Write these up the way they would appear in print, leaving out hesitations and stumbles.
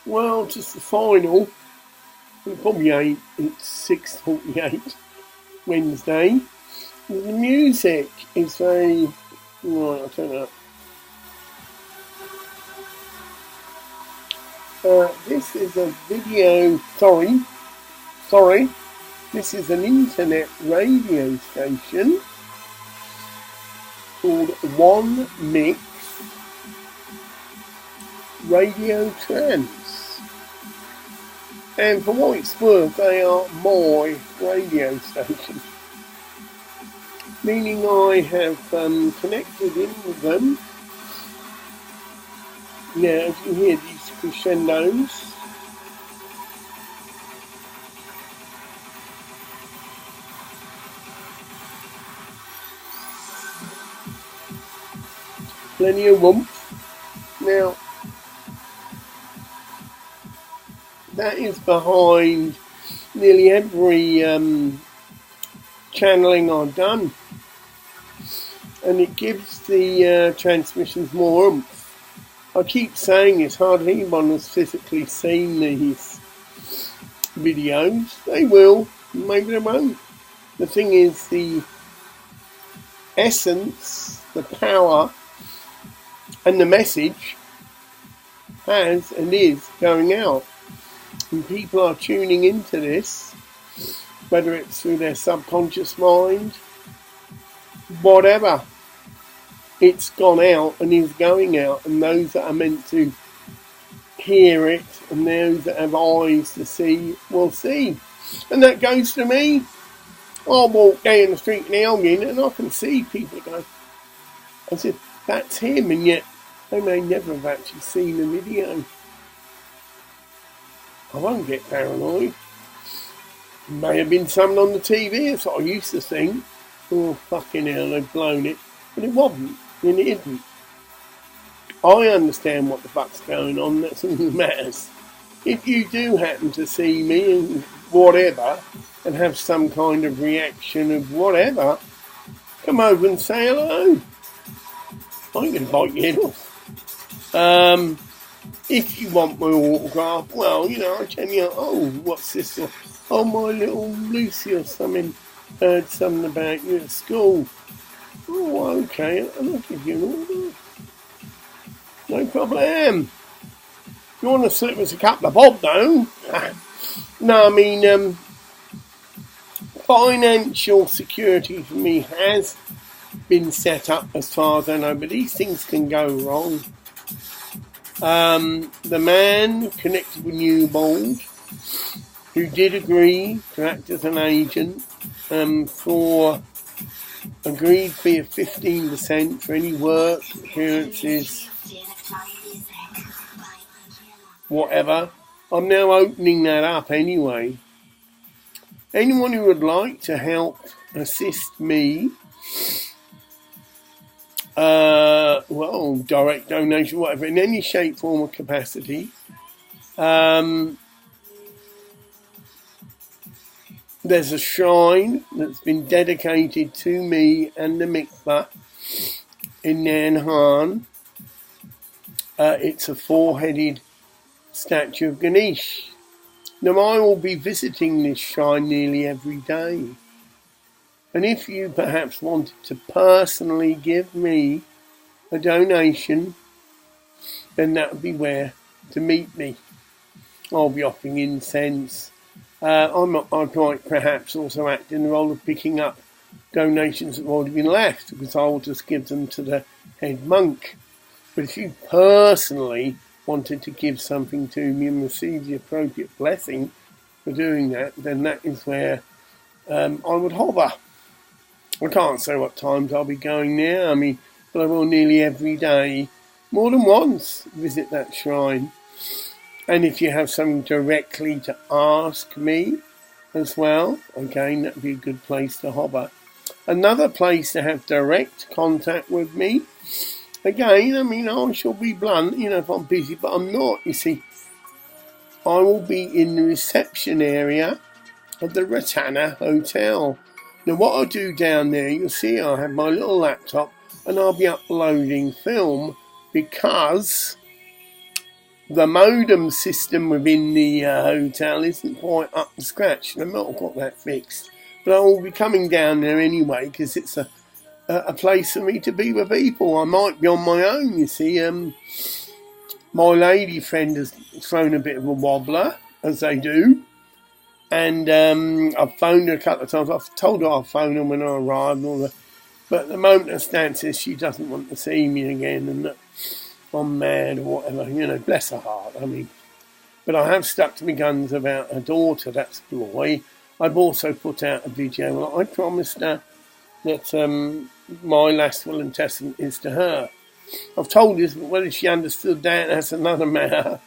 Well, just the final. It probably ain't. It's 6:48 Wednesday. The music is very... Right, I'll turn it up. This is a video... Sorry. This is an internet radio station called One Mix Radio Trance. And for what it's worth, they are my radio station. Meaning I have connected in with them. Now, if you hear these crescendos, plenty of warmth. Now, that is behind nearly every channeling I've done. And it gives the transmissions more oomph. I keep saying it's hardly anyone has physically seen these videos. They will, maybe they won't. The thing is, the essence, the power, and the message has and is going out. And people are tuning into this, whether it's through their subconscious mind, whatever. It's gone out and is going out, and those that are meant to hear it and those that have eyes to see will see. And that goes to me. I walk down the street in Elgin and I can see people go, I said, that's him, and yet they may never have actually seen the video. I won't get paranoid. May have been someone on the TV, that's what I used to think. Oh, fucking hell, they've blown it. But it wasn't, and it isn't. I understand what the fuck's going on, that's all that matters. If you do happen to see me and whatever, and have some kind of reaction of whatever, come over and say hello. I can bite your head off. If you want my autograph, well, I tell you, oh, what's this? Oh, my little Lucy or something heard something about you at school. Oh, okay, I'll give you an autograph. No problem. If you want to slip us a couple of bob, though. No, I mean, financial security for me has been set up as far as I know, but these things can go wrong. The man connected with Newbold, who did agree to act as an agent for agreed fee of 15% for any work, appearances, whatever. I'm now opening that up anyway. Anyone who would like to help assist me, direct donation, whatever, in any shape, form or capacity, there's a shrine that's been dedicated to me and the Mikvek in Narn. It's a four-headed statue of Ganeshe. Now, I will be visiting this shrine nearly every day. And if you perhaps wanted to personally give me a donation, then that would be where to meet me. I'll be offering incense. I might perhaps also act in the role of picking up donations that have already been left, because I will just give them to the head monk. But if you personally wanted to give something to me and receive the appropriate blessing for doing that, then that is where I would hover. I can't say what times I'll be going there, but I will nearly every day, more than once, visit that shrine. And if you have something directly to ask me as well, again, that'd be a good place to hover. Another place to have direct contact with me, again, I shall be blunt, if I'm busy, but I'm not, you see. I will be in the reception area of the Ratana Hotel. Now, what I'll do down there, you'll see I'll have my little laptop and I'll be uploading film, because the modem system within the hotel isn't quite up to scratch. They've not got that fixed. But I will be coming down there anyway because it's a place for me to be with people. I might be on my own, you see. My lady friend has thrown a bit of a wobbler, as they do. And I've phoned her a couple of times. I've told her I'll phone her when I arrive and all that. But at the moment, her stance is she doesn't want to see me again and that I'm mad or whatever. Bless her heart. But I have stuck to my guns about her daughter, that's Rawai. I've also put out a video. I promised her that my last will and testament is to her. I've told her whether she understood that, that's another matter.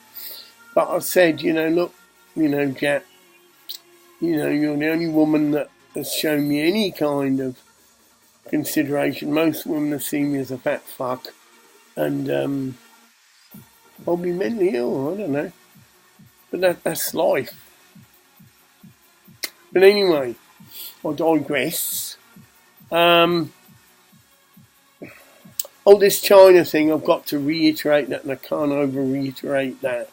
But I've said, look, Jack, you're the only woman that has shown me any kind of consideration. Most women have seen me as a fat fuck. And probably mentally ill, I don't know. But that's life. But anyway, I digress. This China thing, I've got to reiterate that, and I can't over-reiterate that.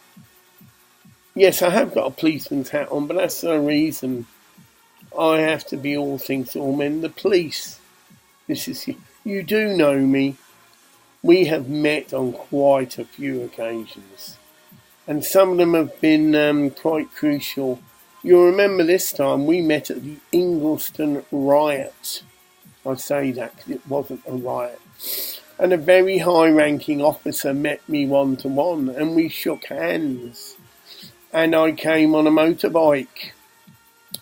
Yes, I have got a policeman's hat on, but that's the reason I have to be all things to all men. The police, you do know me. We have met on quite a few occasions, and some of them have been quite crucial. You'll remember this time we met at the Ingliston riot. I say that because it wasn't a riot. And a very high-ranking officer met me one-to-one, and we shook hands. And I came on a motorbike,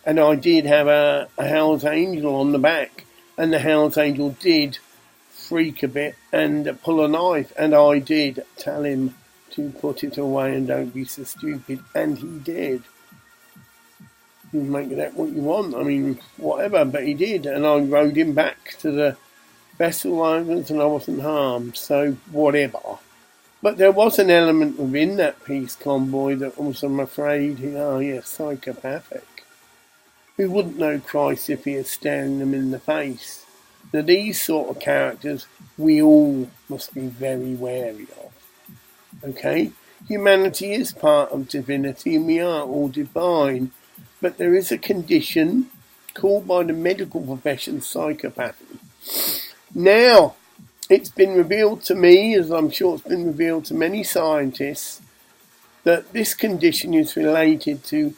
and I did have a Hell's Angel on the back, and the Hell's Angel did freak a bit and pull a knife, and I did tell him to put it away and don't be so stupid, and he did. You can make that what you want, whatever, but he did, and I rode him back to the vessel owners and I wasn't harmed, so whatever. But there was an element within that peace convoy that was, I'm afraid, psychopathic. Who wouldn't know Christ if he is staring them in the face? Now these sort of characters we all must be very wary of. Okay? Humanity is part of divinity and we are all divine. But there is a condition called by the medical profession psychopathy. Now, it's been revealed to me, as I'm sure it's been revealed to many scientists, that this condition is related to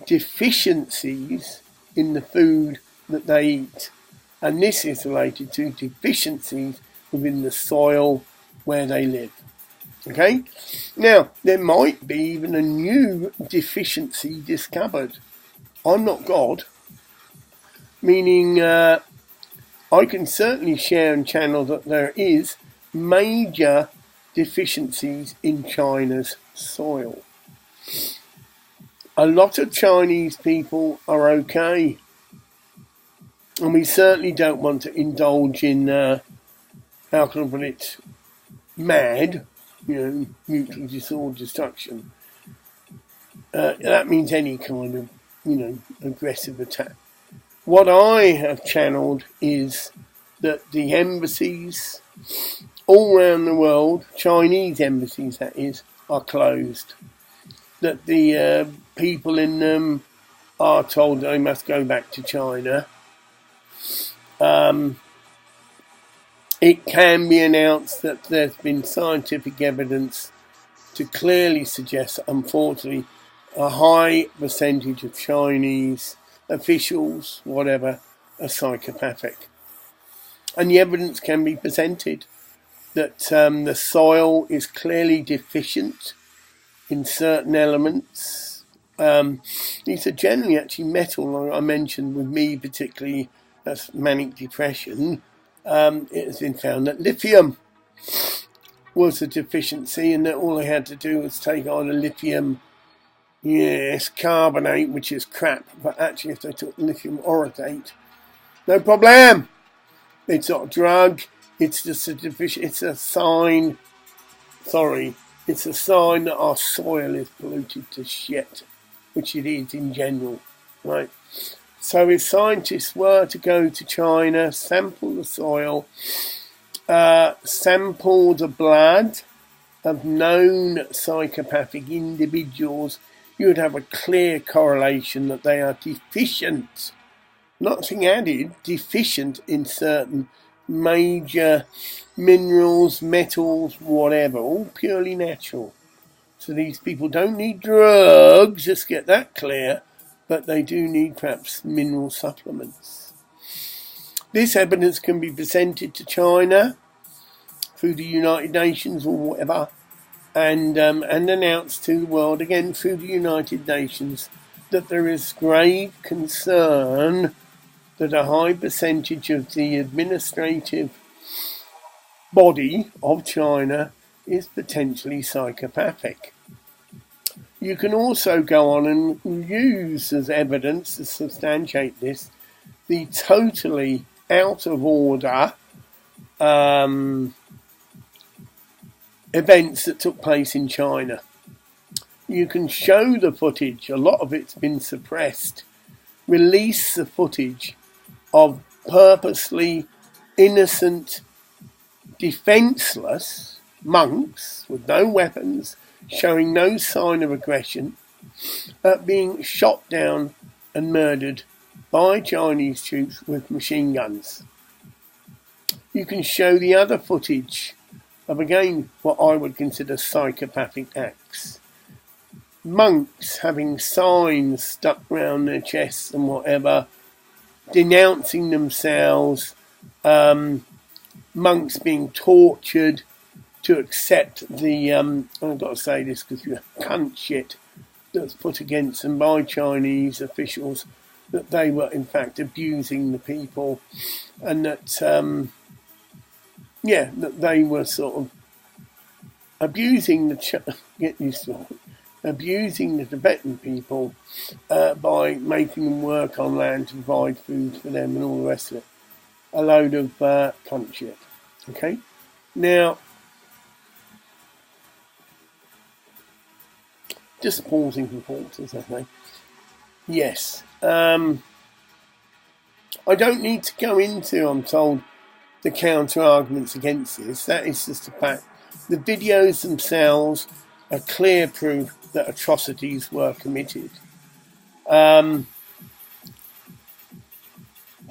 deficiencies in the food that they eat. And this is related to deficiencies within the soil where they live. Okay? Now, there might be even a new deficiency discovered. I'm not God, meaning I can certainly share and channel that there is major deficiencies in China's soil. A lot of Chinese people are okay, and we certainly don't want to indulge in, how can I put it, mad, mutual disorder destruction. That means any kind of, aggressive attack. What I have channeled is that the embassies all around the world, Chinese embassies that is, are closed. That the people in them are told they must go back to China. It can be announced that there's been scientific evidence to clearly suggest that, unfortunately, a high percentage of Chinese officials, whatever, are psychopathic. And the evidence can be presented that the soil is clearly deficient in certain elements. These are generally actually metal, like I mentioned with me particularly, that's manic depression. It has been found that lithium was a deficiency and that all they had to do was take on a lithium carbonate, which is crap, but actually if they took lithium orotate, no problem. It's not a drug, it's just it's a sign that our soil is polluted to shit, which it is in general, right? So if scientists were to go to China, sample the soil, sample the blood, of known psychopathic individuals, you would have a clear correlation that they are deficient, nothing added, deficient in certain major minerals, metals, whatever, all purely natural. So these people don't need drugs, just get that clear, but they do need perhaps mineral supplements. This evidence can be presented to China through the United Nations or whatever, and announced to the world, again through the United Nations, that there is grave concern that a high percentage of the administrative body of China is potentially psychopathic. You can also go on and use as evidence to substantiate this the totally out of order events that took place in China. You can show the footage, a lot of it's been suppressed, release the footage of purposely innocent, defenceless monks with no weapons, showing no sign of aggression, being shot down and murdered by Chinese troops with machine guns. You can show the other footage of, again, what I would consider psychopathic acts. Monks having signs stuck round their chests and whatever, denouncing themselves, monks being tortured to accept the, I've got to say this because you cunt shit that's put against them by Chinese officials, that they were in fact abusing the people, and that, that they were sort of abusing abusing the Tibetan people by making them work on land to provide food for them and all the rest of it. A load of cunt shit. Okay? Now, just pausing for thoughts, as I say. Yes. I don't need to go into, I'm told, the counter-arguments against this. That is just a fact. The videos themselves are clear proof that atrocities were committed.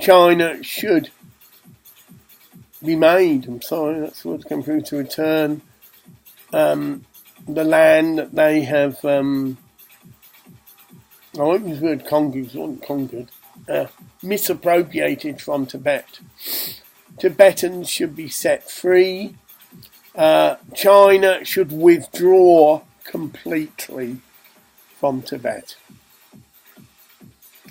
China should be made, I'm sorry, that's what's come through, to return the land that they have, I won't use the word conquered, it wasn't conquered, misappropriated from Tibet. Tibetans should be set free. China should withdraw completely from Tibet,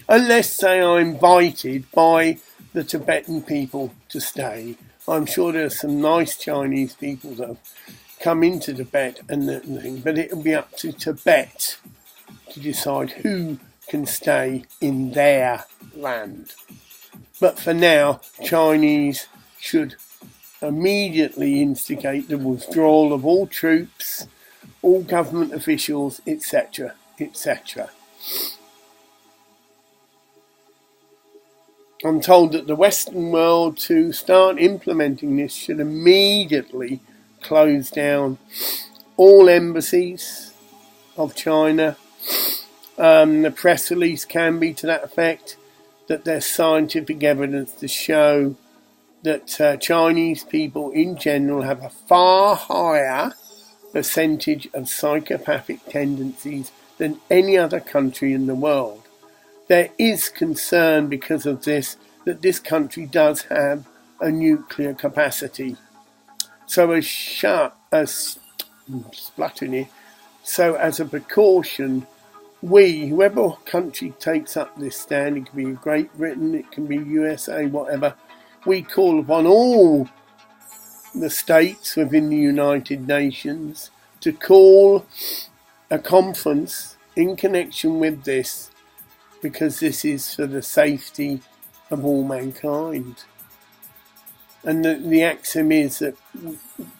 unless they are invited by the Tibetan people to stay. I'm sure there's some nice Chinese people that have come into Tibet and thing, but it'll be up to Tibet to decide who can stay in their land. But for now, Chinese should immediately instigate the withdrawal of all troops, all government officials, etc., etc. I'm told that the Western world, to start implementing this, should immediately close down all embassies of China. The press release can be to that effect, that there's scientific evidence to show that Chinese people in general have a far higher percentage of psychopathic tendencies than any other country in the world. There is concern because of this, that this country does have a nuclear capacity. So as a precaution, whoever country takes up this stand, it can be Great Britain, it can be USA, whatever, we call upon all the states within the United Nations to call a conference in connection with this, because this is for the safety of all mankind. And the axiom is that,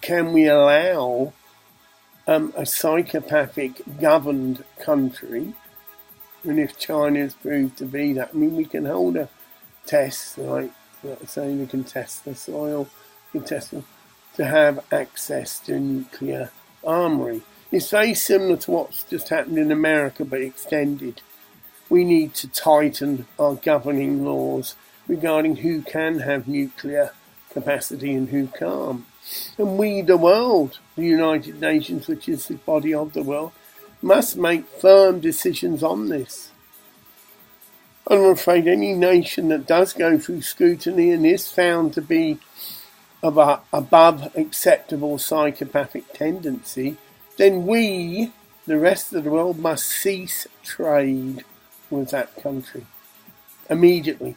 can we allow a psychopathic governed country, and if China is proved to be that, I mean, we can hold a test, like say we can test the soil, we can test them, to have access to nuclear armory. It's very similar to what's just happened in America, but extended. We need to tighten our governing laws regarding who can have nuclear capacity and who can't. And we, the world, the United Nations, which is the body of the world, must make firm decisions on this. I'm afraid any nation that does go through scrutiny and is found to be of a above acceptable psychopathic tendency, then we, the rest of the world, must cease trade with that country immediately.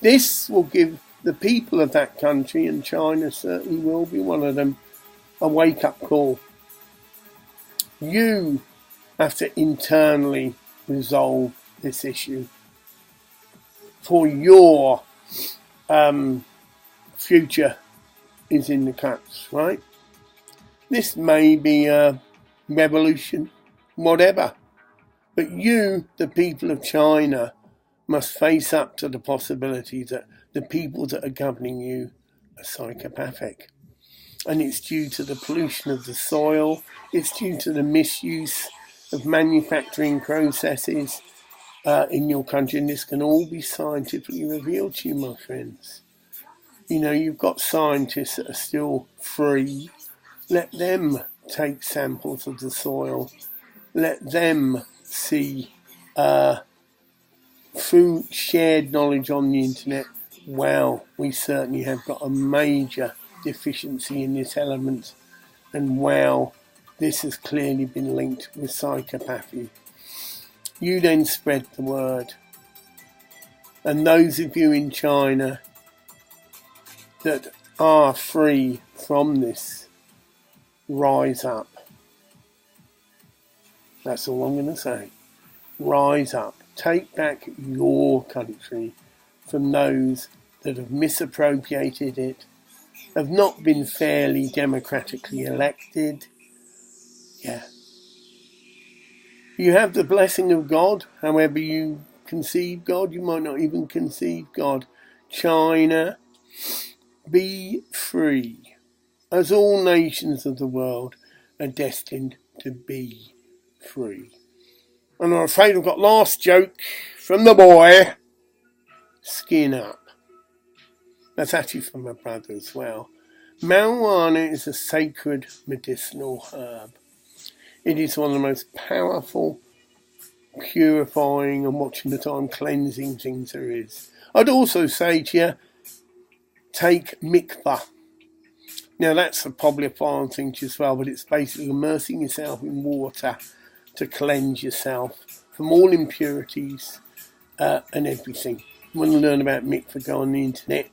This will give the people of that country, and China certainly will be one of them, a wake-up call. You have to internally resolve this issue for your future is in the cups, right? This may be a revolution, whatever. But you, the people of China, must face up to the possibility that the people that are governing you are psychopathic. And it's due to the pollution of the soil, it's due to the misuse of manufacturing processes in your country, and this can all be scientifically revealed to you, my friends. You know, you've got scientists that are still free. Let them take samples of the soil. Let them see through shared knowledge on the internet, wow, we certainly have got a major deficiency in this element, and wow, this has clearly been linked with psychopathy. You then spread the word, and those of you in China that are free from this, rise up. That's all I'm going to say. Rise up. Take back your country from those that have misappropriated it, have not been fairly democratically elected. Yeah. You have the blessing of God. However you conceive God, you might not even conceive God. China, be free, as all nations of the world are destined to be free. And I'm afraid I've got last joke from the boy. Skin up. That's actually from my brother as well. Marijuana is a sacred medicinal herb. It is one of the most powerful, purifying and watching the time cleansing things there is. I'd also say to you, take Mikvek. Now that's probably a foreign thing to you as well, but it's basically immersing yourself in water to cleanse yourself from all impurities and everything. You want to learn about Mikvek, go on the internet.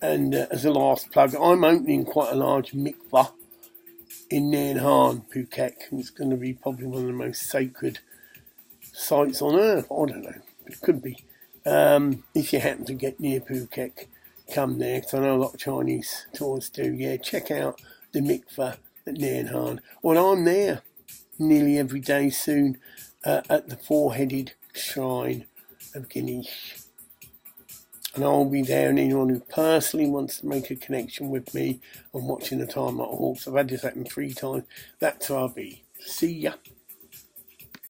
And as a last plug, I'm opening quite a large Mikvek in Harn, Phuket. It's going to be probably one of the most sacred sites on earth. I don't know, it could be. If you happen to get near Phuket, come there, because I know a lot of Chinese tourists do. Yeah, check out the Mikvek at Harn. Well, I'm there nearly every day soon at the four-headed shrine of Ganeshe. And I'll be there, and anyone who personally wants to make a connection with me and watching the time like a horse, I've had this happen 3 times, that's where I'll be. See ya.